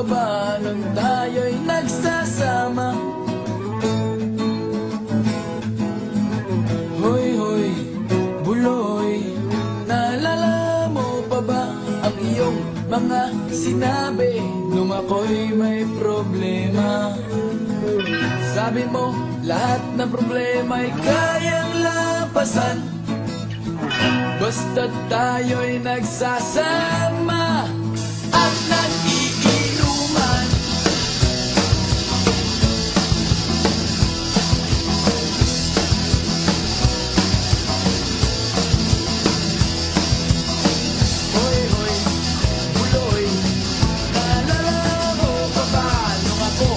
ba nung tayo'y nagsasama? Hoy, hoy, buloy, naalala mo pa ba ang iyong mga sinabi nung ako'y may problema? Sabi mo, lahat ng problema'y kayang lampasan basta't tayo'y nagsasama at nag-iinuman. Hoy, hoy, buloy, naalala mo pa ba nung ako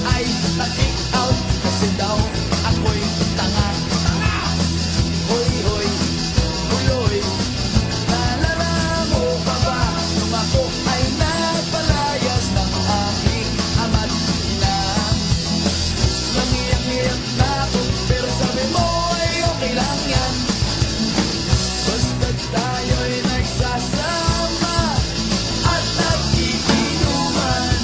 ay na-kick out kasi daw ako'y tanga? Hoy, hoy, buloy, naalala mo pa ba nung ako ay napalayas ng aking ama't ina? Nangiyak-ngiyak na ako pero sabi mo ay okay lang yan basta't tayo'y nagsasama at nag-iinuman.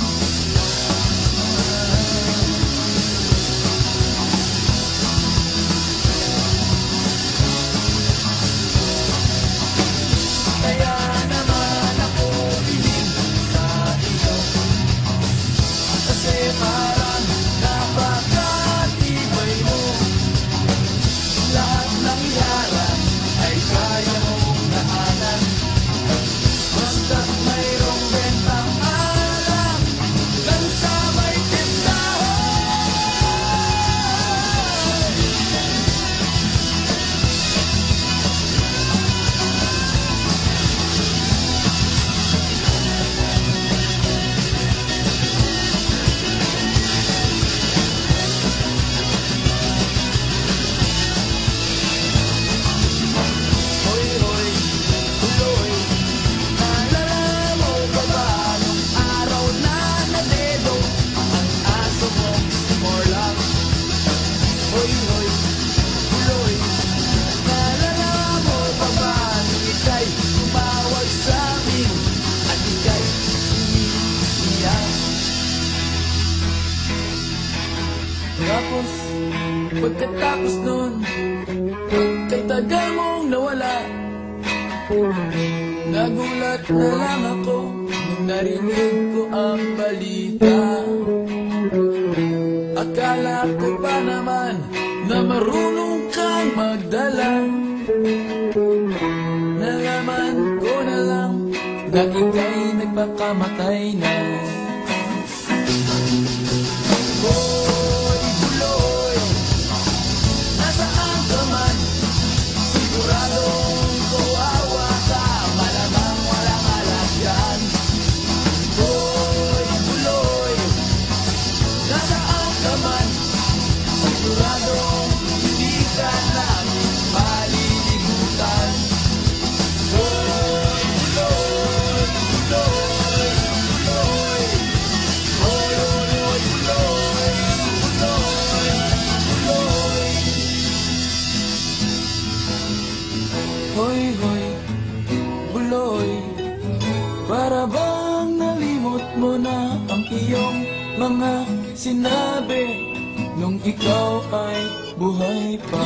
Kaya naman ako piling sa iyo kasi parang napakatibay mo. Lahat ng yaran ay kaya mong daanan basta't mayroong bentang alak dun sa may tindahan. Hoy, hoy, buloy, naalala mo pa ba nung araw na nadedo ang aso mong si Morlang? Hoy, hoy, buloy, naalala mo pa ba nung ika'y tumawag sa amin at ika'y umiiyak? Tapos, pagkatapos nun, kay tagal mong nawala, nagulat na lang ako nung narinig ko ang balita. Akala ko pa naman na marunong kang magdala. Nalaman ko na lang na ika'y nagpakamatay na. Hoy, buloy, nasaan ka man? Siguradong kawawa ka, malamang walang alam yan. Hoy, buloy, nasaan ka man? Siguradong hindi ka namin malilimutan. Hoy, buloy, buloy, buloy. Hoy, hoy, hoy, buloy, buloy, buloy. Hoy, hoy, buloy, para bang nalimot mo na ang iyong mga sinabi nung ikaw ay buhay pa?